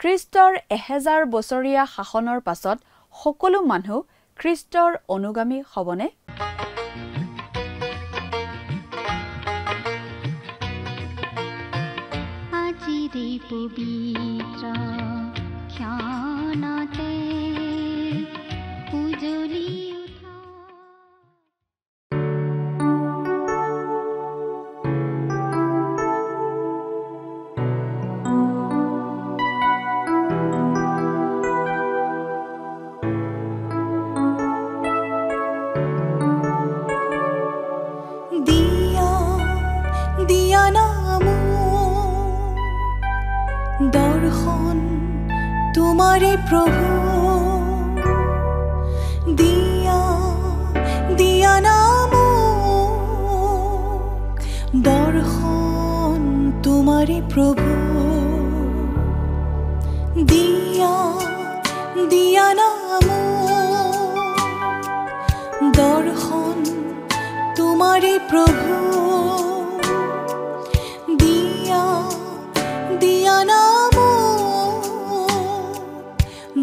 খ্ৰীষ্টৰ 1000 বছৰীয়া শাসনৰ পাছত সকলো মানুহ খ্ৰীষ্টৰ অনুগামী হ'বনে? আজিৰে পবিত্ৰ ক্ষণতে উজলি দর্শন তোমারে প্রভু দিয়া দিয়া নাম দর্শন তোমারে প্রভু দিয়া দিয়া নাম দর্শন তোমারে প্রভু দিয়া দিয়া নাম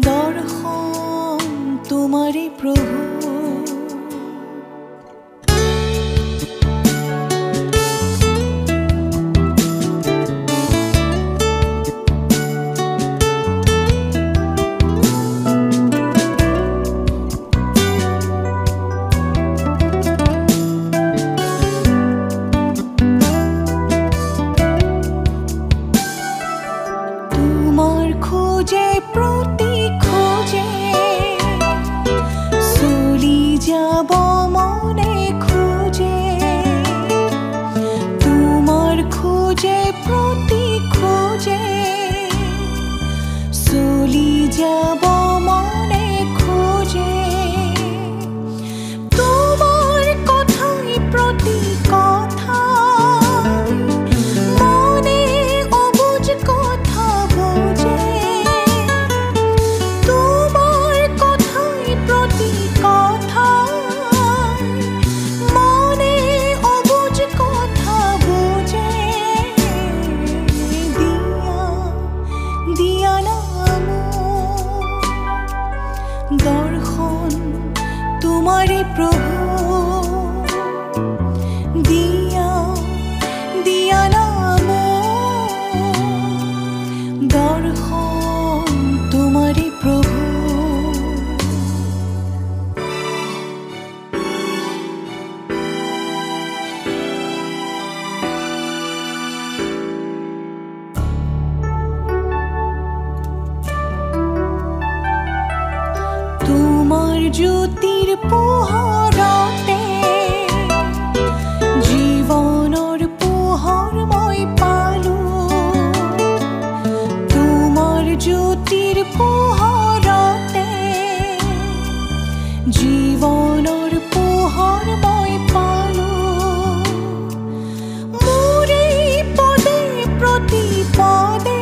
দর্শন তোমারে প্রভু দর্শন তোমারে প্রভু দিয়া দিয়া নাম দর্শন তোমারে প্রভু জ্যোতির পোহৰতে জীৱনৰ পোহৰ মই পালো তোমাৰ জ্যোতিৰ পোহৰতে জীৱনৰ পোহৰ মই পালো মোৰে পদে প্ৰতি পদে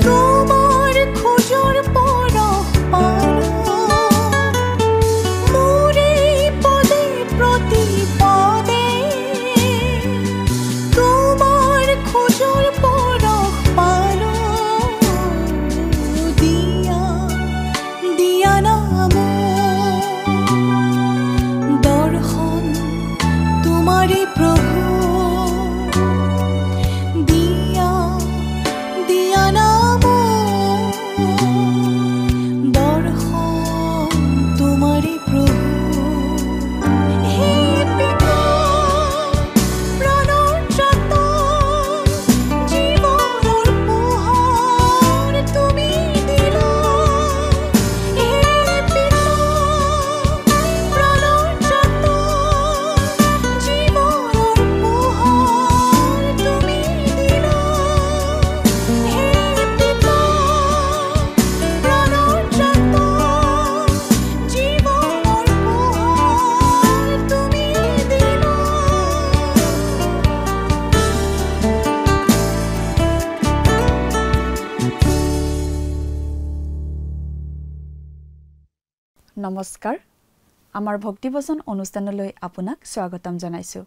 তোমাৰ খোজৰ পৰশ পালো নমস্কাৰ আমাৰ ভক্তিবচন অনুষ্ঠানলৈ আপোনাক স্বাগতম জনাইছো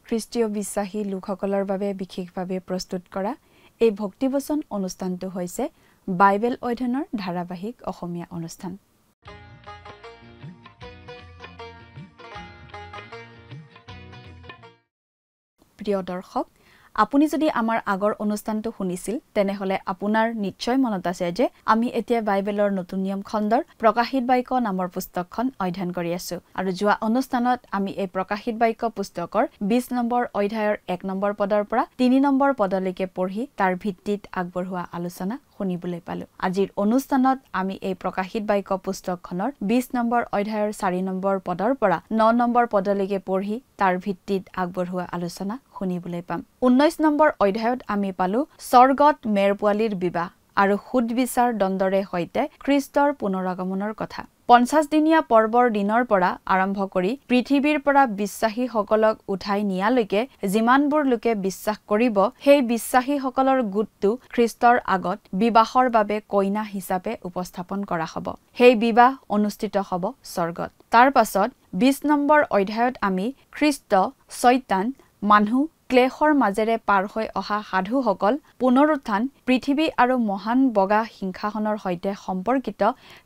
খ্ৰীষ্টীয় বিশ্বাসী লোকসকলৰ বাবে বিশেষভাৱে প্ৰস্তুত কৰা এই ভক্তিবচন অনুষ্ঠানটো হৈছে বাইবেল অধ্যয়নৰ ধাৰাবাহিক অসমীয়া অনুষ্ঠান। প্ৰিয় দৰ্শক, আপুনি যদি আমাৰ আগৰ অনুষ্ঠানটো শুনিছিল তেনেহলে আপোনাৰ নিশ্চয় মনত আছে যে আমি এতিয়া বাইবেলৰ নতুন নিয়ম খণ্ডৰ প্ৰকাশিত বাক্য নামৰ পুস্তকখন অধ্যয়ন কৰি আছো আৰু যোৱা অনুষ্ঠানত আমি এই প্ৰকাশিত বাক্য পুস্তকৰ 20 নম্বৰ অধ্যায়ৰ 1 নম্বৰ পদৰ পৰা 3 নম্বৰ পদলৈকে পঢ়ি তাৰ ভিত্তিত আগবঢ়োৱা আলোচনা শুনিবলৈ পালো। আজিৰ অনুষ্ঠানত আমি এই প্ৰকাশিত বাক্য পুস্তকখনৰ 20 নম্বৰ অধ্যায়ৰ 4 নম্বৰ পদৰ পৰা 9 নম্বৰ পদলৈকে পঢ়ি তাৰ ভিত্তিত আগবঢ়োৱা আলোচনা শুনিবলৈ পাম। 19 নম্বৰ অধ্যায়ত আমি পালো স্বৰ্গত মেৰ পোৱালীৰ বিবাহ আৰু সুদবিচাৰ দণ্ডৰে সৈতে খ্ৰীষ্টৰ পুনৰাগমনৰ কথা। 50 দিনীয়া পৰ্বৰ দিনৰ পৰা আৰম্ভ কৰি পৃথিৱীৰ পৰা বিশ্বাসীসকলক উঠাই নিয়ালৈকে যিমানবোৰ লোকে বিশ্বাস কৰিব সেই বিশ্বাসীসকলৰ গোটটো খ্ৰীষ্টৰ আগত বিবাহৰ বাবে কইনা হিচাপে উপস্থাপন কৰা হ'ব। সেই বিবাহ অনুষ্ঠিত হ'ব স্বৰ্গত। তাৰ পাছত 20 নম্বৰ অধ্যায়ত আমি খ্ৰীষ্ট, শয়তান, মানুহ, ক্লেশৰ মাজেৰে পাৰ হৈ অহা সাধুসকল, পুনৰুত্থান, পৃথিৱী আৰু মহান বগা সিংহাসনৰ সৈতে সম্পৰ্কিত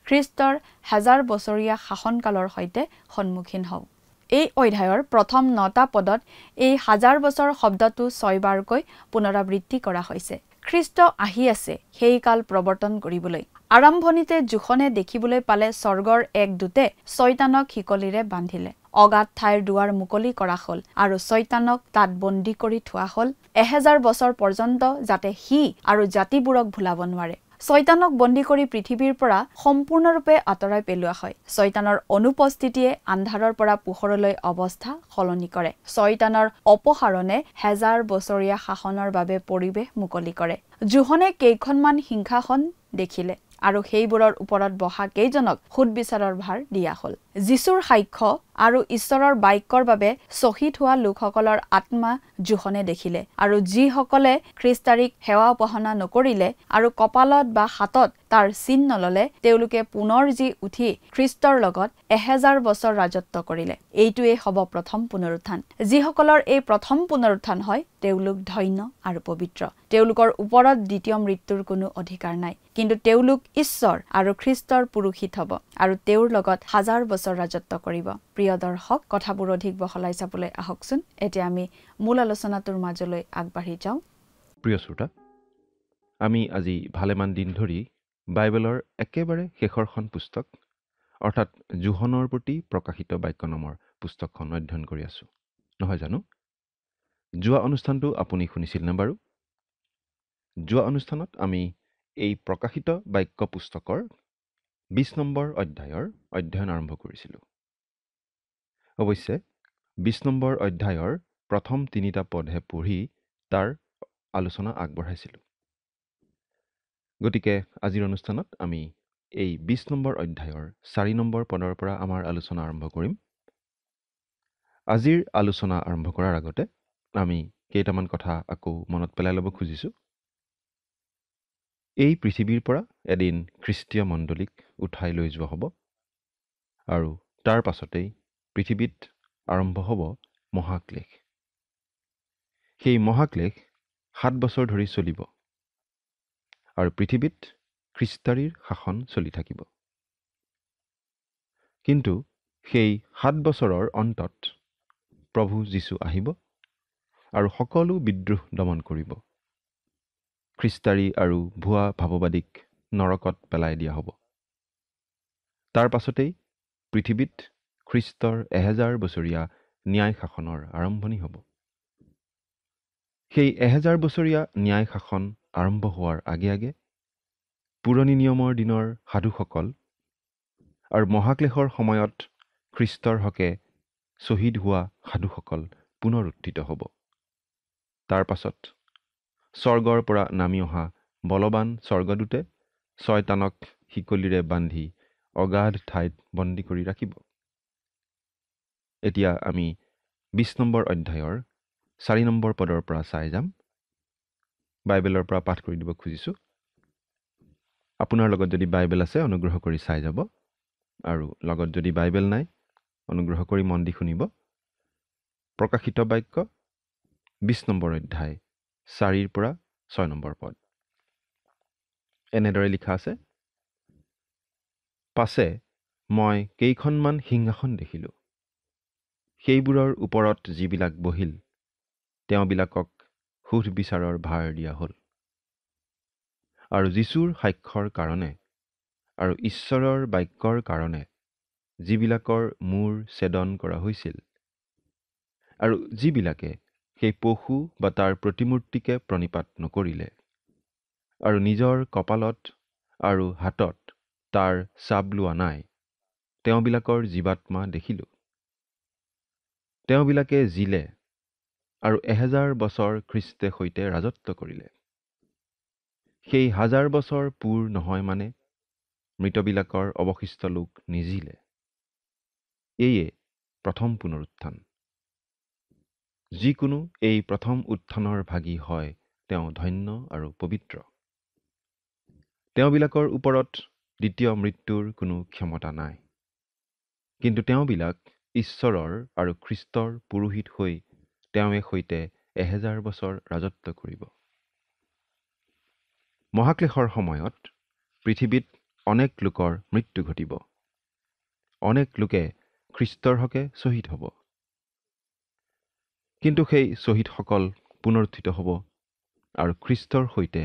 খ্ৰীষ্টৰ 1000 বছৰীয়া শাসনকালৰ সৈতে সন্মুখীন হওঁ। এই অধ্যায়ৰ প্ৰথম 9টা পদত এই 1000 বছৰ শব্দটো 6 বাৰকৈ পুনৰাবৃত্তি কৰা হৈছে। খ্ৰীষ্ট আহি আছে সেই কাল প্ৰৱৰ্তন কৰিবলৈ। আৰম্ভণিতে জোখনে দেখিবলৈ পালে স্বৰ্গৰ এক দূতে শয়তানক শিকলিৰে বান্ধিলে। অগাধ ঠাইৰ দুৱাৰ মুকলি কৰা হ'ল আৰু শয়তানক তাত বন্দী কৰি থোৱা হ'ল 1000 বছৰ পৰ্যন্ত, যাতে সি আৰু জাতিবোৰক ভুলাব নোৱাৰে। শয়তানক বন্দী কৰি পৃথিৱীৰ পৰা সম্পূৰ্ণৰূপে আঁতৰাই পেলোৱা হয়। শয়তানৰ অনুপস্থিতিয়ে আন্ধাৰৰ পৰা পোহৰলৈ অৱস্থা সলনি কৰে। শয়তানৰ অপসাৰণে 1000 বছৰীয়া শাসনৰ বাবে পৰিৱেশ মুকলি কৰে। জোহনে কেইখনমান সিংহাসন দেখিলে আৰু সেইবোৰৰ ওপৰত বহা কেইজনক সুদবিচাৰৰ ভাৰ দিয়া হ'ল। যীশুৰ সাক্ষ্য আৰু ঈশ্বৰৰ বাক্যৰ বাবে শ্বহীদ হোৱা লোকসকলৰ আত্মা জোহনে দেখিলে আৰু যিসকলে খ্ৰীষ্টাৰীক সেৱা উপাসনা নকৰিলে আৰু কপালত বা হাতত তাৰ চিন নললে তেওঁলোকে পুনৰ জি উঠি খ্ৰীষ্টৰ লগত 1000 বছৰ ৰাজত্ব কৰিলে। এইটোৱে হ'ব প্ৰথম পুনৰুত্থান। যিসকলৰ এই প্ৰথম পুনৰুত্থান হয় তেওঁলোক ধন্য আৰু পবিত্ৰ। তেওঁলোকৰ ওপৰত দ্বিতীয় মৃত্যুৰ কোনো অধিকাৰ নাই, কিন্তু তেওঁলোক ঈশ্বৰ আৰু খ্ৰীষ্টৰ পুৰোহিত হ'ব আৰু তেওঁৰ লগত 1000 বছৰ ৰাজত্ব কৰিব। প্ৰিয় দৰ্শক, কথাবোৰ অধিক বহলাই চাবলৈ আহকচোন। এতিয়া আমি মূল আলোচনাটোৰ মাজলৈ আগবাঢ়ি যাওঁ। প্ৰিয় শ্ৰোতা, আমি আজি ভালেমান দিন ধৰি বাইবেলৰ একেবাৰে শেষৰখন পুস্তক অৰ্থাৎ জোহনৰ প্ৰতি প্ৰকাশিত বাক্য নামৰ পুস্তকখন অধ্যয়ন কৰি আছোঁ, নহয় জানো? যোৱা অনুষ্ঠানটো আপুনি শুনিছিল নে বাৰু? যোৱা অনুষ্ঠানত আমি এই প্ৰকাশিত বাক্য পুস্তকৰ 20 নম্বৰ অধ্যায়ৰ অধ্যয়ন আৰম্ভ কৰিছিলোঁ। অৱশ্যে 20 নম্বৰ অধ্যায়ৰ প্ৰথম 3টা পদহে পঢ়ি তাৰ আলোচনা আগবঢ়াইছিলোঁ। গতিকে আজিৰ অনুষ্ঠানত আমি এই 20 নম্বৰ অধ্যায়ৰ 4 নম্বৰ পদৰ পৰা আমাৰ আলোচনা আৰম্ভ কৰিম। আজিৰ আলোচনা আৰম্ভ কৰাৰ আগতে আমি কেইটামান কথা আকৌ মনত পেলাই ল'ব খুজিছোঁ। এই পৃথিৱীৰ পৰা এদিন খ্ৰীষ্টীয় মণ্ডলীক উঠাই লৈ যোৱা হ'ব আৰু তাৰ পাছতেই পৃথিৱীত আৰম্ভ হ'ব মহাক্লেশ। সেই মহাক্লেশ 7 বছৰ ধৰি চলিব আৰু পৃথিৱীত খ্ৰীষ্টাৰীৰ শাসন চলি থাকিব। কিন্তু সেই 7 বছৰৰ অন্তত প্ৰভু যীশু আহিব আৰু সকলো বিদ্ৰোহ দমন কৰিব। খ্ৰীষ্টাৰী আৰু ভুৱা ভাৱবাদীক নৰকত পেলাই দিয়া হ'ব। তাৰ পাছতেই পৃথিৱীত খ্ৰীষ্টৰ 1000 বছৰীয়া ন্যায় শাসনৰ আৰম্ভণি হ'ব। সেই 1000 বছৰীয়া ন্যায় শাসন আৰম্ভ হোৱাৰ আগে আগে পুৰণি নিয়মৰ দিনৰ সাধুসকল আৰু মহাক্লেশৰ সময়ত খ্ৰীষ্টৰ হকে শ্বহীদ হোৱা সাধুসকল পুনৰ উত্থিত হ'ব। তাৰ পাছত স্বৰ্গৰ পৰা নামি অহা বলৱান স্বৰ্গদূতে শয়তানক শিকলিৰে বান্ধি অগাধ ঠাইত বন্দী কৰি ৰাখিব। এতিয়া আমি 20 নম্বৰ অধ্যায়ৰ 4 নম্বৰ পদৰ পৰা চাই যাম। বাইবেলৰ পৰা পাঠ কৰি দিব খুজিছোঁ। আপোনাৰ লগত যদি বাইবেল আছে অনুগ্ৰহ কৰি চাই যাব, আৰু লগত যদি বাইবেল নাই অনুগ্ৰহ কৰি মন দি শুনিব। প্ৰকাশিত বাক্য 20 নম্বৰ অধ্যায় 4 পৰা 6 নম্বৰ পদ। এনেদৰে লিখা আছে, পাছে মই কেইখনমান সিংহাসন দেখিলোঁ। সেইবোৰৰ ওপৰত যিবিলাক বহিল, তেওঁবিলাকক সুধবিচাৰৰ ভাৰ দিয়া হ'ল। আৰু যীশুৰ সাক্ষ্যৰ কাৰণে আৰু ঈশ্বৰৰ বাক্যৰ কাৰণে যিবিলাকৰ মূৰ ছেদন কৰা হৈছিল, আৰু যিবিলাকে সেই পশু বা তাৰ প্ৰতিমূৰ্তিকে প্ৰণিপাত নকৰিলে, আৰু নিজৰ কপালত আৰু হাতত তাৰ ছাপ লোৱা নাই, তেওঁবিলাকৰ জীৱাত্মা দেখিলোঁ। তেওঁবিলাকে জিলে আৰু 1000 বছৰ খ্ৰীষ্টে সৈতে ৰাজত্ব কৰিলে। সেই 1000 বছৰ পূৰ নহয় মানে মৃতবিলাকৰ অৱশিষ্ট লোক নিজিলে। এয়ে প্ৰথম পুনৰুত্থান। যিকোনো এই প্ৰথম উত্থানৰ ভাগী হয় তেওঁ ধন্য আৰু পবিত্ৰ। তেওঁবিলাকৰ ওপৰত দ্বিতীয় মৃত্যুৰ কোনো ক্ষমতা নাই, কিন্তু তেওঁবিলাক ঈশ্বৰৰ আৰু খ্ৰীষ্টৰ পুৰোহিত হৈ তেওঁৱে সৈতে 1000 বছৰ ৰাজত্ব কৰিব। মহাক্লেশৰ সময়ত পৃথিৱীত অনেক লোকৰ মৃত্যু ঘটিব। অনেক লোকে খ্ৰীষ্টৰ হকে শ্বহীদ হ'ব। কিন্তু সেই শ্বহীদসকল পুনৰুত্থিত হ'ব আৰু খ্ৰীষ্টৰ সৈতে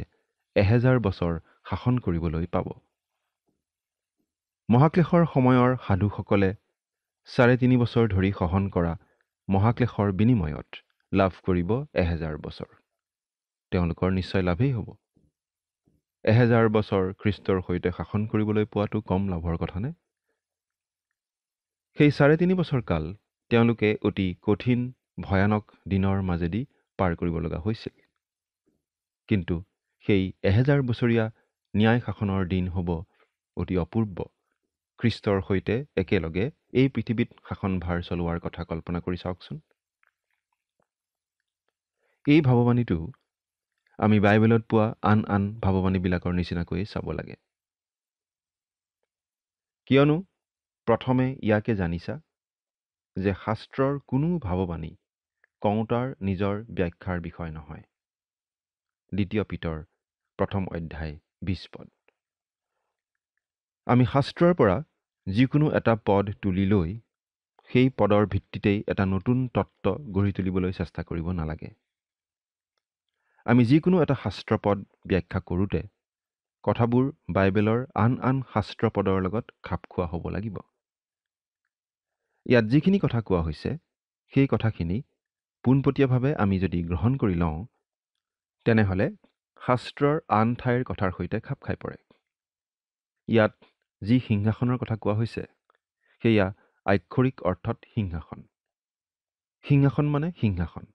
1000 বছৰ শাসন কৰিবলৈ পাব। মহাক্লেশৰ সময়ৰ সাধুসকলে 3.5 বছৰ ধৰি সহন কৰা মহাক্লেশৰ বিনিময়ত লাভ কৰিব 1000 বছৰ। তেওঁলোকৰ নিশ্চয় লাভেই হ'ব। 1000 বছৰ খ্ৰীষ্টৰ সৈতে শাসন কৰিবলৈ পোৱাটো কম লাভৰ কথা নে? সেই 3.5 বছৰ কাল তেওঁলোকে অতি কঠিন ভয়ানক দিনৰ মাজেদি পাৰ কৰিব লগা হৈছিল। কিন্তু সেই 1000 বছৰীয়া ন্যায় শাসনৰ দিন হ'ব অতি অপূৰ্ব। খ্ৰীষ্টৰ সৈতে একেলগে এই পৃথিৱীত শাসনভাৰ চলোৱাৰ কথা কল্পনা কৰি চাওকচোন। এই ভাৱবাণীটো আমি বাইবেলত পোৱা আন আন ভাৱবাণীবিলাকৰ নিচিনাকৈ চাব লাগে। কিয়নো প্ৰথমে ইয়াকে জানিছা যে শাস্ত্ৰৰ কোনো ভাৱবাণী কওঁতাৰ নিজৰ ব্যাখ্যাৰ বিষয় নহয়। 2 পিতৰ 1 অধ্যায় 20 পদ। আমি শাস্ত্ৰৰ পৰা যিকোনো এটা পদ তুলি লৈ সেই পদৰ ভিত্তিতেই এটা নতুন তত্ত্ব গঢ়ি তুলিবলৈ চেষ্টা কৰিব নালাগে। আমি যিকোনো এটা শাস্ত্ৰপদ ব্যাখ্যা কৰোঁতে কথাবোৰ বাইবেলৰ আন আন শাস্ত্ৰপদৰ লগত খাপ খোৱা হ'ব লাগিব। ইয়াত যিখিনি কথা কোৱা হৈছে সেই কথাখিনি পোনপটীয়াভাৱে আমি যদি গ্ৰহণ কৰি লওঁ, তেনেহ'লে শাস্ত্ৰৰ আন ঠাইৰ কথাৰ সৈতে খাপ খাই পৰে। ইয়াত যি সিংহাসনৰ কথা কোৱা হৈছে সেয়া আক্ষৰিক অৰ্থত সিংহাসন। সিংহাসন মানে সিংহাসন,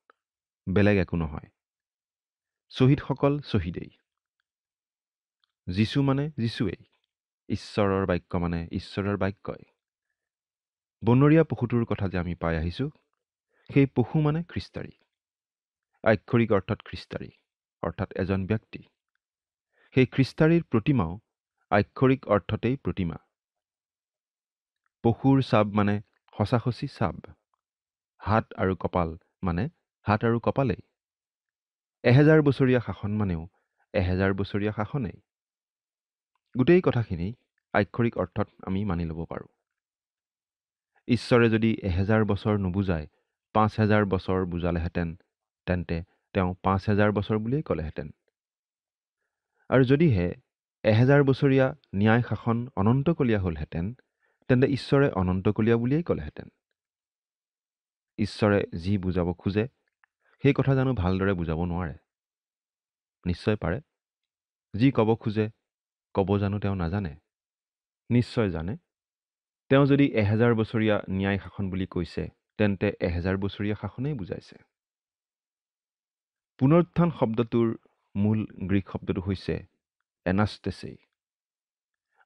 বেলেগ একো নহয়। শ্বহীদসকল শ্বহীদেই। যীশু মানে যীশুৱেই। ঈশ্বৰৰ বাক্য মানে ঈশ্বৰৰ বাক্যই। বনৰীয়া পশুটোৰ কথা যে আমি পাই আহিছোঁ, সেই পশু মানে খ্ৰীষ্টাৰী। আক্ষৰিক অৰ্থত খ্ৰীষ্টাৰী, অৰ্থাৎ এজন ব্যক্তি। সেই খ্ৰীষ্টাৰীৰ প্ৰতিমাও আক্ষৰিক অৰ্থতেই প্ৰতিমা। পশুৰ ছাপ মানে সঁচাসঁচি ছাপ। হাত আৰু কপাল মানে হাত আৰু কপালেই। 1000 বছৰীয়া শাসন মানেও 1000 বছৰীয়া শাসনেই। গোটেই কথাখিনি আক্ষৰিক অৰ্থত আমি মানি ল'ব পাৰোঁ। ঈশ্বৰে যদি 1000 বছৰ নুবুজাই 5000 বছৰ বুজালেহেঁতেন, তেন্তে তেওঁ 5000 বছৰ বুলিয়েই ক'লেহেঁতেন। আৰু যদিহে 1000 বছৰীয়া ন্যায় শাসন অনন্তকলীয়া হ'লহেঁতেন, তেন্তে ঈশ্বৰে অনন্তকলীয়া বুলিয়েই ক'লেহেঁতেন। ঈশ্বৰে যি বুজাব খোজে সেই কথা জানো ভালদৰে বুজাব নোৱাৰে? নিশ্চয় পাৰে। যি ক'ব খোজে ক'ব জানো তেওঁ নাজানে? নিশ্চয় জানে। তেওঁ যদি 1000 বছৰীয়া ন্যায় শাসন বুলি কৈছে, তেন্তে 1000 বছৰীয়া শাসনেই বুজাইছে। পুনৰুত্থান শব্দটোৰ মূল গ্ৰীক শব্দটো হৈছে এনাষ্টেছেই,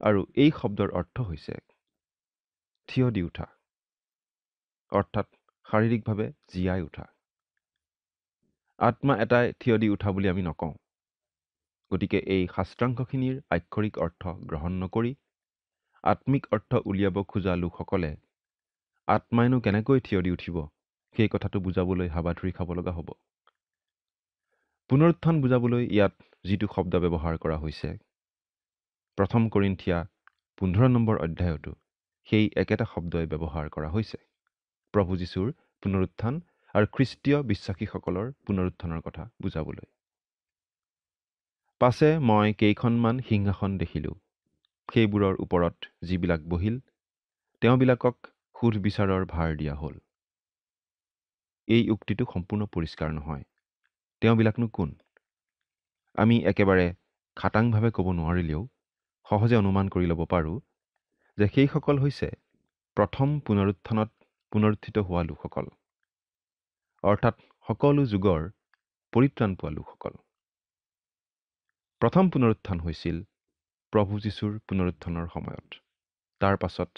আৰু এই শব্দৰ অৰ্থ হৈছে থিয় দি উঠা, অৰ্থাৎ শাৰীৰিকভাৱে জীয়াই উঠা। আত্মা এটাই থিয় দি উঠা বুলি আমি নকওঁ। গতিকে এই শাস্ত্ৰাংশখিনিৰ আক্ষৰিক অৰ্থ গ্ৰহণ নকৰি আত্মিক অৰ্থ উলিয়াব খোজা লোকসকলে আত্মাইনো কেনেকৈ থিয় দি উঠিব সেই কথাটো বুজাবলৈ হাবাথুৰি খাব লগা হ'ব। পুনৰুত্থান বুজাবলৈ ইয়াত যিটো শব্দ ব্যৱহাৰ কৰা হৈছে, 1 কৰিন্থিয়া 15 নম্বৰ অধ্যায়তো সেই একেটা শব্দই ব্যৱহাৰ কৰা হৈছে। প্ৰভু যীশুৰ পুনৰুত্থান আৰু খ্ৰীষ্টীয় বিশ্বাসীসকলৰ পুনৰুত্থানৰ কথা বুজাবলৈ। পাছে মই কেইখনমান সিংহাসন দেখিলোঁ, সেইবোৰৰ ওপৰত যিবিলাক বহিল, তেওঁবিলাকক সুধ বিচাৰৰ ভাৰ দিয়া হ'ল। এই উক্তিটো সম্পূৰ্ণ পৰিষ্কাৰ নহয়। তেওঁবিলাকনো কোন? আমি একেবাৰে খাটাংভাৱে ক'ব নোৱাৰিলেও সহজে অনুমান কৰি ল'ব পাৰোঁ যে সেইসকল হৈছে প্ৰথম পুনৰুত্থানত পুনৰুত্থিত হোৱা লোকসকল, অৰ্থাৎ সকলো যুগৰ পৰিত্ৰাণ পোৱা লোকসকল। প্ৰথম পুনৰুত্থান হৈছিল প্ৰভু যীশুৰ পুনৰুত্থানৰ সময়ত। তাৰ পাছত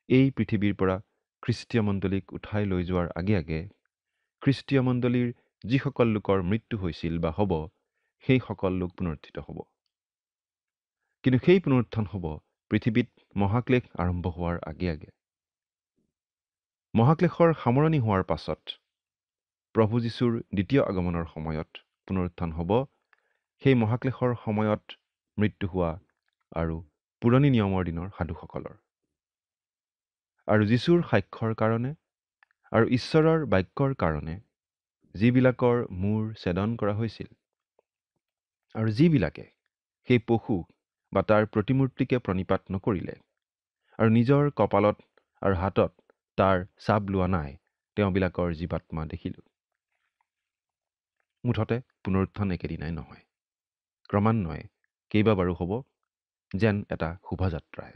এই পৃথিৱীৰ পৰা খ্ৰীষ্টীয় মণ্ডলীক উঠাই লৈ যোৱাৰ আগে আগে খ্ৰীষ্টীয় মণ্ডলীৰ যিসকল লোকৰ মৃত্যু হৈছিল বা হ'ব, সেইসকল লোক পুনৰুত্থিত হ'ব। কিন্তু সেই পুনৰুত্থান হ'ব পৃথিৱীত মহাক্লেশ আৰম্ভ হোৱাৰ আগে আগে। মহাক্লেশৰ সামৰণি হোৱাৰ পাছত প্ৰভু যীশুৰ দ্বিতীয় আগমনৰ সময়ত পুনৰুত্থান হ'ব সেই মহাক্লেশৰ সময়ত মৃত্যু হোৱা আৰু পুৰণি নিয়মৰ দিনৰ সাধুসকলৰ। আৰু যীশুৰ সাক্ষ্যৰ কাৰণে আৰু ঈশ্বৰৰ বাক্যৰ কাৰণে যিবিলাকৰ মূৰ ছেদন কৰা হৈছিল আৰু যিবিলাকে সেই পশু বা তাৰ প্ৰতিমূৰ্তিকে প্ৰণিপাত নকৰিলে আৰু নিজৰ কপালত আৰু হাতত তাৰ ছাপ লোৱা নাই, তেওঁবিলাকৰ জীৱাত্মা দেখিলোঁ। মুঠতে পুনৰুত্থান একেদিনাই নহয়, ক্ৰমান্বয়ে কেইবাবাৰো হ'ব, যেন এটা শোভাযাত্ৰাই।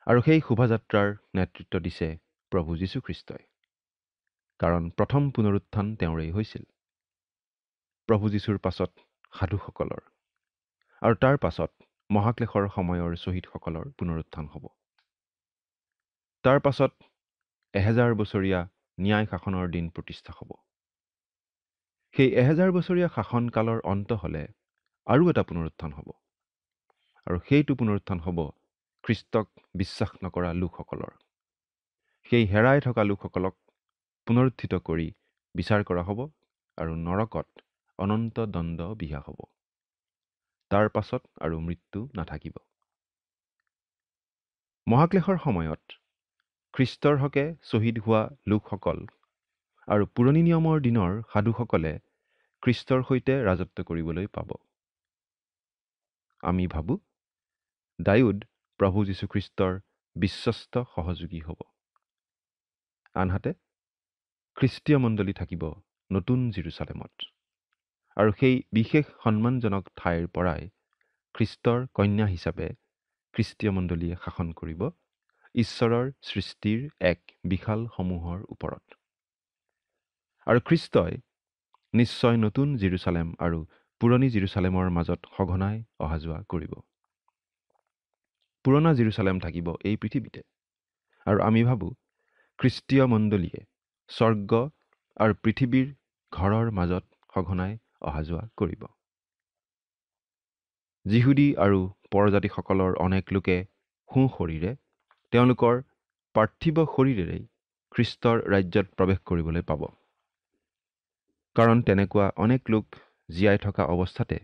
আৰু সেই শোভাযাত্ৰাৰ নেতৃত্ব দিছে প্ৰভু যীশুখ্ৰীষ্টই, কাৰণ প্ৰথম পুনৰুত্থান তেওঁৰেই হৈছিল। প্ৰভু যীশুৰ পাছত সাধুসকলৰ আৰু তাৰ পাছত মহাক্লেশৰ সময়ৰ শ্বহীদসকলৰ পুনৰুত্থান হ'ব। তাৰ পাছত 1000 বছৰীয়া ন্যায় শাসনৰ দিন প্ৰতিষ্ঠা হ'ব। সেই 1000 বছৰীয়া শাসনকালৰ অন্ত হ'লে আৰু এটা পুনৰুত্থান হ'ব, আৰু সেইটো পুনৰুত্থান হ'ব খ্ৰীষ্টক বিশ্বাস নকৰা লোকসকলৰ। সেই হেৰাই থকা লোকসকলক পুনৰুত্থিত কৰি বিচাৰ কৰা হ'ব আৰু নৰকত অনন্ত দণ্ড বিহা হ'ব। তাৰ পাছত আৰু মৃত্যু নাথাকিব। মহাক্লেশৰ সময়ত খ্ৰীষ্টৰ হকে শ্বহীদ হোৱা লোকসকল আৰু পুৰণি নিয়মৰ দিনৰ সাধুসকলে খ্ৰীষ্টৰ সৈতে ৰাজত্ব কৰিবলৈ পাব। আমি ভাবোঁ দাউদ প্ৰভু যীশুখ্ৰীষ্টৰ বিশ্বস্ত সহযোগী হ'ব। আনহাতে খ্ৰীষ্টীয় মণ্ডলী থাকিব নতুন জেৰুজালেমত, আৰু সেই বিশেষ সন্মানজনক ঠাইৰ পৰাই খ্ৰীষ্টৰ কন্যা হিচাপে খ্ৰীষ্টীয় মণ্ডলীয়ে শাসন কৰিব ঈশ্বৰৰ সৃষ্টিৰ এক বিশাল সমূহৰ ওপৰত। আৰু খ্ৰীষ্টই নিশ্চয় নতুন জেৰুজালেম আৰু পুৰণি জেৰুজালেমৰ মাজত সঘনাই অহা যোৱা কৰিব। পুৰণা জেৰুজালেম থাকিব এই পৃথিৱীতে, আৰু আমি ভাবোঁ খ্ৰীষ্টীয় মণ্ডলীয়ে স্বৰ্গ আৰু পৃথিৱীৰ ঘৰৰ মাজত সঘনাই অহা যোৱা কৰিব। যিহুদী আৰু পৰজাতিসকলৰ অনেক লোকে সোঁশৰীৰে তেওঁলোকৰ পাৰ্থিৱ শৰীৰেৰেই খ্ৰীষ্টৰ ৰাজ্যত প্ৰৱেশ কৰিবলৈ পাব। কাৰণ তেনেকুৱা অনেক লোক জীয়াই থকা অৱস্থাতে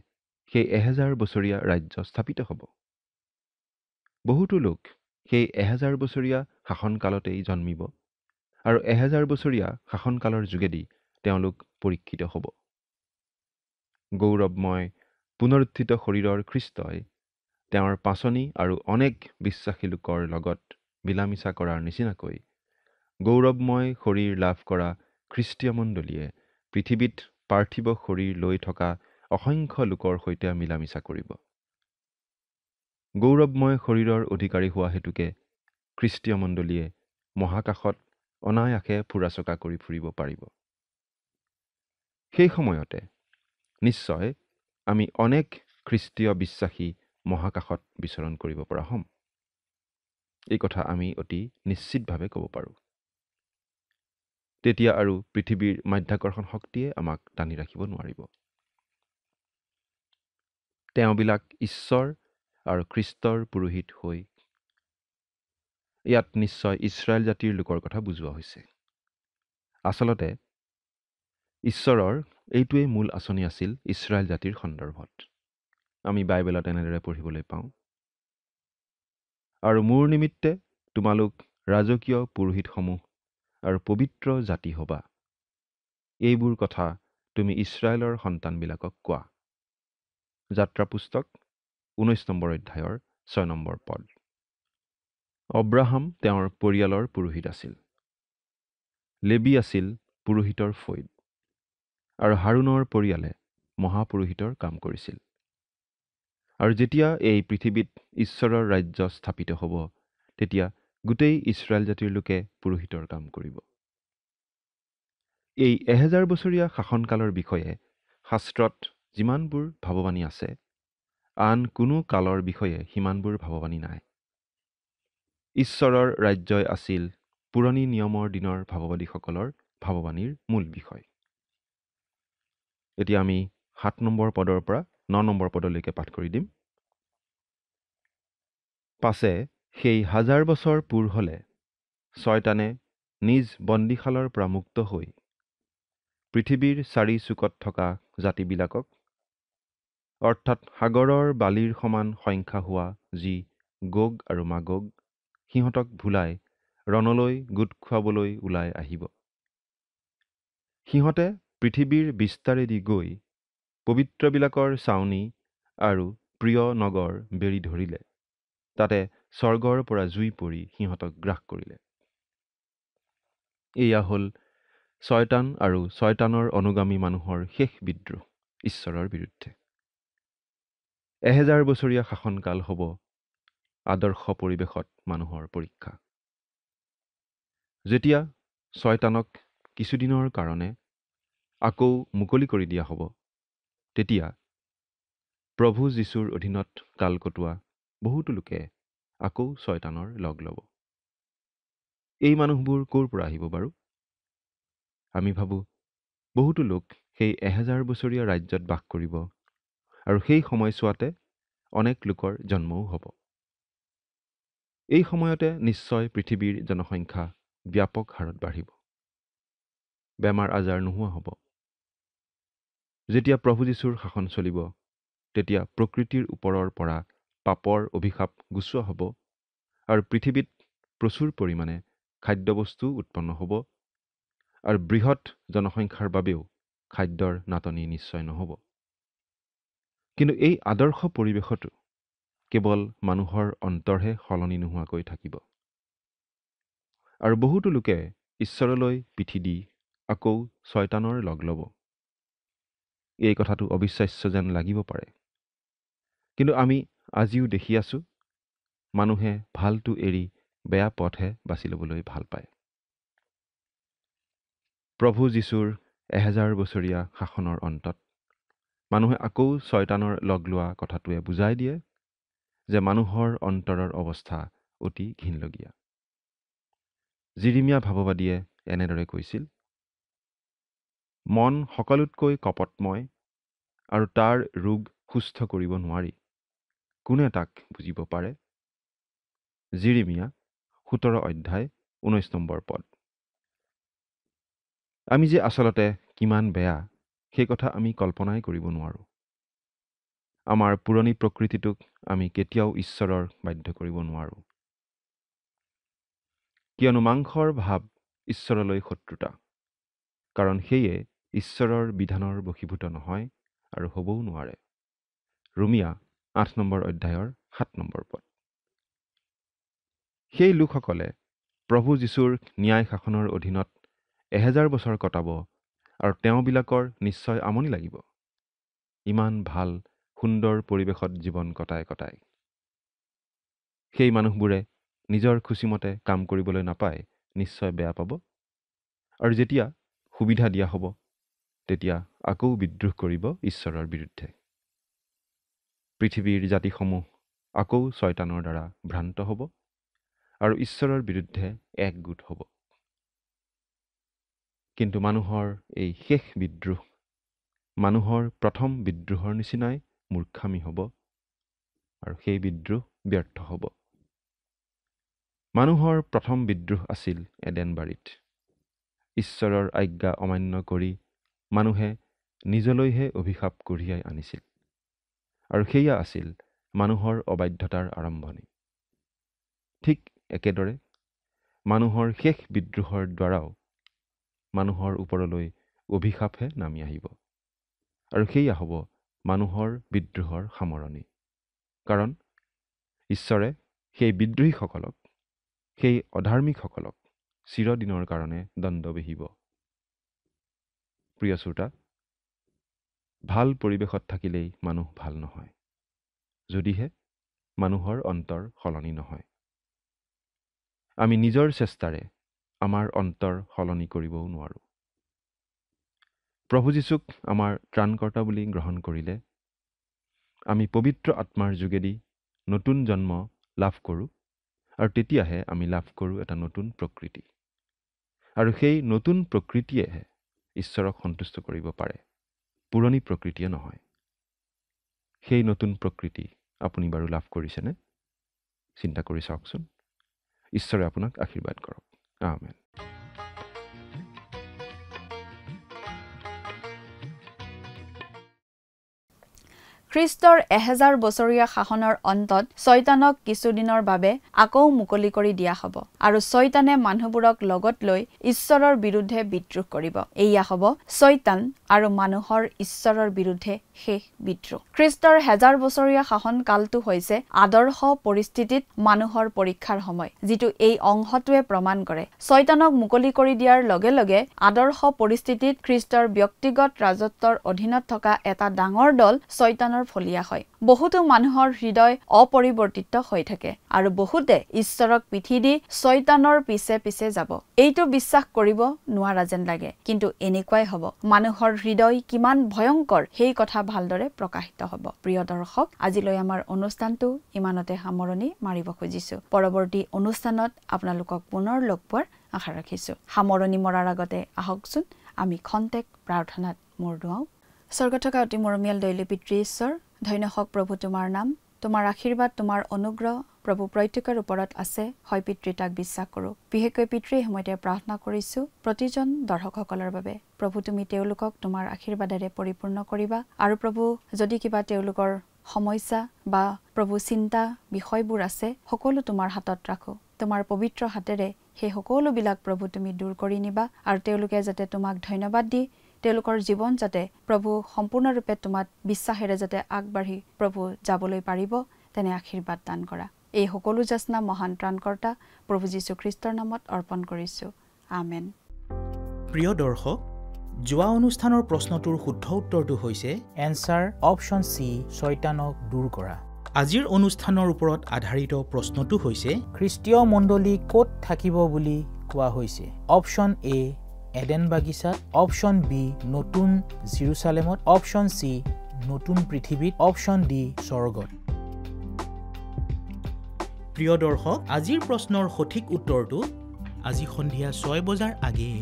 সেই 1000 বছৰীয়া ৰাজ্য স্থাপিত হ'ব। বহুতো লোক সেই 1000 বছৰীয়া শাসনকালতেই জন্মিব, আৰু 1000 বছৰীয়া শাসনকালৰ যোগেদি তেওঁলোক পৰীক্ষিত হ'ব। গৌৰৱময় পুনৰুত্থিত শৰীৰৰ খ্ৰীষ্টই তেওঁৰ পাচনি আৰু অনেক বিশ্বাসী লোকৰ লগত মিলা মিছা কৰাৰ নিচিনাকৈ গৌৰৱময় শৰীৰ লাভ কৰা খ্ৰীষ্টীয় মণ্ডলীয়ে পৃথিৱীত পাৰ্থিৱ শৰীৰ লৈ থকা অসংখ্য লোকৰ সৈতে মিলা মিছা কৰিব। গৌৰৱময় শৰীৰৰ অধিকাৰী হোৱা হেতুকে খ্ৰীষ্টীয় মণ্ডলীয়ে মহাকাশত অনায়াসে ফুৰা-চকা কৰি ফুৰিব পাৰিব। সেই সময়তে নিশ্চয় আমি অনেক খ্ৰীষ্টীয় বিশ্বাসী মহাকাশত বিচৰণ কৰিব পৰা হ'ম। এই কথা আমি অতি নিশ্চিতভাৱে ক'ব পাৰোঁ। তেতিয়া আৰু পৃথিৱীৰ মাধ্যাকৰ্ষণ শক্তিয়ে আমাক টানি ৰাখিব নোৱাৰিব। তেওঁবিলাক ঈশ্বৰ আৰু খ্ৰীষ্টৰ পুৰোহিত হৈ, ইয়াত নিশ্চয় ইছৰাইল জাতিৰ লোকৰ কথা বুজোৱা হৈছে। আচলতে ঈশ্বৰৰ এইটোৱেই মূল আঁচনি আছিল ইছৰাইল জাতিৰ সন্দৰ্ভত। আমি বাইবেলত এনেদৰে পঢ়িবলৈ পাওঁ, আৰু মোৰ নিমিত্তে তোমালোক ৰাজকীয় পুৰোহিতসমূহ আৰু পবিত্ৰ জাতি হ'বা। এইবোৰ কথা তুমি ইছৰাইলৰ সন্তানবিলাকক কোৱা। যাত্ৰা পুস্তক 19 নম্বৰ অধ্যায়ৰ 6 নম্বৰ পদ। অব্ৰাহাম তেওঁৰ পৰিয়ালৰ পুৰোহিত আছিল। লেবি আছিল পুৰোহিতৰ ফৈদ, আৰু হাৰুনৰ পৰিয়ালে মহাপুৰোহিতৰ কাম কৰিছিল। আৰু যেতিয়া এই পৃথিৱীত ঈশ্বৰৰ ৰাজ্য স্থাপিত হ'ব, তেতিয়া গোটেই ইছৰাইল জাতিৰ লোকে পুৰোহিতৰ কাম কৰিব। এই 1000 বছৰীয়া শাসনকালৰ বিষয়ে শাস্ত্ৰত যিমানবোৰ ভাৱবাণী আছে, আন কোনো কালৰ বিষয়ে সিমানবোৰ ভাৱবাণী নাই। ঈশ্বৰৰ ৰাজ্যই আছিল পুৰণি নিয়মৰ দিনৰ ভাৱবাদীসকলৰ ভাৱবাণীৰ মূল বিষয়। এতিয়া আমি 7 নম্বৰ পদৰ পৰা 9 নম্বৰ পদলৈকে পাঠ কৰি দিম। পাছে সেই 1000 বছৰ পূৰ হ'লে ছয়তানে নিজ বন্দীশালৰ পৰা মুক্ত হৈ পৃথিৱীৰ 4 চুকত থকা জাতিবিলাকক, অৰ্থাৎ সাগৰৰ বালিৰ সমান সংখ্যা হোৱা যি গোগ আৰু মাগোগ, সিহঁতক ভুলাই ৰণলৈ গোট খুৱাবলৈ ওলাই আহিব। সিহঁতে পৃথিৱীৰ বিস্তাৰেদি গৈ পবিত্ৰবিলাকৰ ছাউনি আৰু প্ৰিয় নগৰ বেৰি ধৰিলে। তাতে স্বৰ্গৰ পৰা জুই পৰি সিহঁতক গ্ৰাস কৰিলে। এয়া হ'ল ছয়তান আৰু ছয়তানৰ অনুগামী মানুহৰ শেষ বিদ্ৰোহ ঈশ্বৰৰ বিৰুদ্ধে। 1000 বছৰীয়া শাসনকাল হ'ব আদৰ্শ পৰিৱেশত মানুহৰ পৰীক্ষা। যেতিয়া ছয়তানক কিছুদিনৰ কাৰণে আকৌ মুকলি কৰি দিয়া হ'ব, তেতিয়া প্ৰভু যীশুৰ অধীনত কাল কটোৱা বহুতো লোকে আকৌ ছয়তানৰ লগ ল'ব। এই মানুহবোৰ ক'ৰ পৰা আহিব বাৰু? আমি ভাবোঁ বহুতো লোক সেই 1000 বছৰীয়া ৰাজ্যত বাস কৰিব, আৰু সেই সময়ছোৱাতে অনেক লোকৰ জন্মও হ'ব। এই সময়তে নিশ্চয় পৃথিৱীৰ জনসংখ্যা ব্যাপক হাৰত বাঢ়িব। বেমাৰ আজাৰ নোহোৱা হ'ব। যেতিয়া প্ৰভু যীশুৰ শাসন চলিব, তেতিয়া প্ৰকৃতিৰ ওপৰৰ পৰা পাপৰ অভিশাপ গুচোৱা হ'ব, আৰু পৃথিৱীত প্ৰচুৰ পৰিমাণে খাদ্যবস্তু উৎপন্ন হ'ব, আৰু বৃহৎ জনসংখ্যাৰ বাবেও খাদ্যৰ নাটনি নিশ্চয় নহ'ব। কিন্তু এই আদৰ্শ পৰিৱেশতো কেৱল মানুহৰ অন্তৰহে সলনি নোহোৱাকৈ থাকিব, আৰু বহুতো লোকে ঈশ্বৰলৈ পিঠি দি আকৌ ছয়তানৰ লগ ল'ব। এই কথাটো অবিশ্বাস্য যেন লাগিব পাৰে, কিন্তু আমি আজিও দেখি আছোঁ মানুহে ভালটো এৰি বেয়া পথহে বাছি ল'বলৈ ভাল পায়। প্ৰভু যীশুৰ 1000 বছৰীয়া শাসনৰ অন্তত মানুহে আকৌ ছয়তানৰ লগ লোৱা কথাটোৱে বুজাই দিয়ে যে মানুহৰ অন্তৰৰ অৱস্থা অতি ঘিনলগীয়া। জিৰিমিয়া ভাৱবাদীয়ে এনেদৰে কৈছিল, মন সকলোতকৈ কপটময়, আৰু তাৰ ৰোগ সুস্থ কৰিব নোৱাৰি। কোনে তাক বুজিব পাৰে? জিৰিমিয়া 17 অধ্যায় 19 নম্বৰ পদ। আমি যে আচলতে কিমান বেয়া সেই কথা আমি কল্পনাই কৰিব নোৱাৰোঁ। আমাৰ পুৰণি প্ৰকৃতিটোক আমি কেতিয়াও ঈশ্বৰৰ বাধ্য কৰিব নোৱাৰোঁ, কিয়নো মাংসৰ ভাৱ ঈশ্বৰলৈ শত্ৰুতা, কাৰণ সেয়ে ঈশ্বৰৰ বিধানৰ বশীভূত নহয় আৰু হ'বও নোৱাৰে। ৰোমিয়া 8 নম্বৰ অধ্যায়ৰ 7 নম্বৰ পদ। সেই লোকসকলে প্ৰভু যীশুৰ ন্যায় শাসনৰ অধীনত 1000 বছৰ কটাব, আৰু তেওঁবিলাকৰ নিশ্চয় আমনি লাগিব ইমান ভাল সুন্দৰ পৰিৱেশত জীৱন কটাই কটাই। সেই মানুহবোৰে নিজৰ খুচিমতে কাম কৰিবলৈ নাপায় নিশ্চয় বেয়া পাব, আৰু যেতিয়া সুবিধা দিয়া হ'ব তেতিয়া আকৌ বিদ্ৰোহ কৰিব ঈশ্বৰৰ বিৰুদ্ধে। পৃথিৱীৰ জাতিসমূহ আকৌ ছয়তানৰ দ্বাৰা ভ্ৰান্ত হ'ব, আৰু ঈশ্বৰৰ বিৰুদ্ধে একগোট হ'ব। কিন্তু মানুহৰ এই শেষ বিদ্ৰোহ মানুহৰ প্ৰথম বিদ্ৰোহৰ নিচিনাই মূৰ্খামি হ'ব, আৰু সেই বিদ্ৰোহ ব্যৰ্থ হ'ব। মানুহৰ প্ৰথম বিদ্ৰোহ আছিল এডেন বাৰীত। ঈশ্বৰৰ আজ্ঞা অমান্য কৰি মানুহে নিজলৈহে অভিশাপ কঢ়িয়াই আনিছিল আৰু সেয়া আছিল মানুহৰ অবাধ্যতাৰ আৰম্ভণি। ঠিক একেদৰে মানুহৰ শেষ বিদ্ৰোহৰ দ্বাৰাও মানুহৰ ওপৰলৈ অভিশাপহে নামি আহিব আৰু সেয়া হ'ব মানুহৰ বিদ্ৰোহৰ সামৰণি। কাৰণ ঈশ্বৰে সেই বিদ্ৰোহীসকলক, সেই অধাৰ্মিকসকলক চিৰদিনৰ কাৰণে দণ্ড বিহিব। প্ৰিয় শ্ৰোতা, ভাল পৰিৱেশত থাকিলেই মানুহ ভাল নহয়, যদিহে মানুহৰ অন্তৰ সলনি নহয়। আমি নিজৰ চেষ্টাৰে আমাৰ অন্তৰ সলনি কৰিবও নোৱাৰোঁ। প্ৰভু যীশুক আমাৰ ত্ৰাণকৰ্তা বুলি গ্ৰহণ কৰিলে আমি পবিত্ৰ আত্মাৰ যোগেদি নতুন জন্ম লাভ কৰোঁ আৰু তেতিয়াহে আমি লাভ কৰোঁ এটা নতুন প্ৰকৃতি। আৰু সেই নতুন প্ৰকৃতিয়েহে ঈশ্বৰক সন্তুষ্ট কৰিব পাৰে, পুৰণি প্ৰকৃতিয়ে নহয়। সেই নতুন প্ৰকৃতি আপুনি বাৰু লাভ কৰিছেনে? চিন্তা কৰি চাওকচোন। ঈশ্বৰে আপোনাক আশীৰ্বাদ কৰক। আমেন। খ্ৰীষ্টৰ 1000 বছৰীয়া শাসনৰ অন্তত শয়তানক কিছুদিনৰ বাবে আকৌ মুকলি কৰি দিয়া হ'ব আৰু শয়তানে মানুহবোৰক লগত লৈ ঈশ্বৰৰ বিৰুদ্ধে বিদ্ৰোহ কৰিব। এয়া হ'ব শয়তান আৰু মানুহৰ ঈশ্বৰৰ বিৰুদ্ধে শেষ বিদ্ৰোহ। খ্ৰীষ্টৰ 1000 বছৰীয়া শাসন কালটো হৈছে আদৰ্শ পৰিস্থিতিত মানুহৰ পৰীক্ষাৰ সময়, যিটো এই অংশটোৱে প্ৰমাণ কৰে। শয়তানক মুকলি কৰি দিয়াৰ লগে লগে আদৰ্শ পৰিস্থিতিত খ্ৰীষ্টৰ ব্যক্তিগত ৰাজত্বৰ অধীনত থকা এটা ডাঙৰ দল শয়তানৰ ফলীয়া হয়। বহুতো মানুহৰ হৃদয় অপৰিৱৰ্তিত হৈ থাকে আৰু বহুতে ঈশ্বৰক পিঠি দি শয়তানৰ পিছে পিছে যাব। এইটো বিশ্বাস কৰিব নোৱাৰা যেন লাগে, কিন্তু এনেকুৱাই হ'ব। মানুহৰ হৃদয় কিমান ভয়ংকৰ সেই কথা ভালদৰে প্ৰকাশিত হ'ব। প্ৰিয় দৰ্শক, আজিলৈ আমাৰ অনুষ্ঠানটো ইমানতে সামৰণি মাৰিব খুজিছো। পৰৱৰ্তী অনুষ্ঠানত আপোনালোকক পুনৰ লগ পোৱাৰ আশা ৰাখিছো। সামৰণি মৰাৰ আগতে আহকচোন আমি খন্তেক প্ৰাৰ্থনাত মূৰ দুৱাওঁ। স্বৰ্গত থকা অতি মৰমীয়াল দয়ালু পিতৃ ঈশ্বৰ, ধন্য হওক প্ৰভু তোমাৰ নাম। তোমাৰ আশীৰ্বাদ, তোমাৰ অনুগ্ৰহ প্ৰভু প্ৰত্যেকৰ ওপৰত আছে। হয় পিতৃ, তাক বিশ্বাস কৰোঁ। বিশেষকৈ পিতৃ সময়তে প্ৰাৰ্থনা কৰিছোঁ প্ৰতিজন দৰ্শকসকলৰ বাবে। প্ৰভু, তুমি তেওঁলোকক তোমাৰ আশীৰ্বাদেৰে পৰিপূৰ্ণ কৰিবা আৰু প্ৰভু, যদি কিবা তেওঁলোকৰ সমস্যা বা প্ৰভু চিন্তা বিষয়বোৰ আছে, সকলো তোমাৰ হাতত ৰাখোঁ। তোমাৰ পবিত্ৰ হাতেৰে সেই সকলোবিলাক প্ৰভু তুমি দূৰ কৰি নিবা আৰু তেওঁলোকে যাতে তোমাক ধন্যবাদ দি তেওঁলোকৰ জীৱন যাতে প্ৰভু সম্পূৰ্ণৰূপে তোমাক বিশ্বাসেৰে যাতে আগবাঢ়ি প্ৰভু যাবলৈ পাৰিব, তেনে আশীৰ্বাদ দান কৰা। এই সকলো যাচনা মহান ত্ৰাণকৰ্তা প্ৰভু যীশু খ্ৰীষ্টৰ নামত অৰ্পণ কৰিছোঁ। আমেন। প্ৰিয় দৰ্শক, যোৱা অনুষ্ঠানৰ প্ৰশ্নটোৰ শুদ্ধ উত্তৰটো হৈছে এনচাৰ অপশ্যন চি, শয়তানক দূৰ কৰা। আজিৰ অনুষ্ঠানৰ ওপৰত আধাৰিত প্ৰশ্নটো হৈছে খ্ৰীষ্টীয় মণ্ডলী ক'ত থাকিব বুলি কোৱা হৈছে? অপশ্যন এ এডেন বাগিচাত, অপশ্যন বি নতুন জেৰুজালেমত, অপশ্যন চি নতুন পৃথিৱীত, অপশ্যন ডি স্বৰ্গত। প্ৰিয় দৰ্শক, আজিৰ প্ৰশ্নৰ সঠিক উত্তৰটো আজি সন্ধিয়া 6 বজাৰ আগেয়ে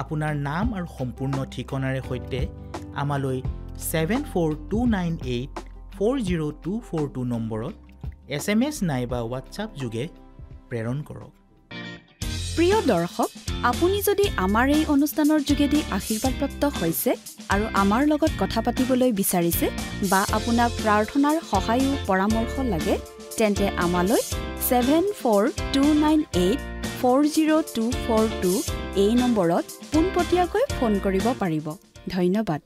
আপোনাৰ নাম আৰু সম্পূৰ্ণ ঠিকনাৰে সৈতে আমালৈ 7429840242 নম্বৰত SMS নাইবা হোৱাটছআপ যোগে প্ৰেৰণ কৰক। প্ৰিয় দৰ্শক, আপুনি যদি আমাৰ এই অনুষ্ঠানৰ যোগেদি আশীৰ্বাদপ্ৰাপ্ত হৈছে আৰু আমাৰ লগত কথা পাতিবলৈ বিচাৰিছে বা আপোনাক প্ৰাৰ্থনাৰ সহায়ো পৰামৰ্শ লাগে, তেন্তে আমালৈ 7429840242 এই নম্বৰত পোনপটীয়াকৈ ফোন কৰিব পাৰিব। ধন্যবাদ।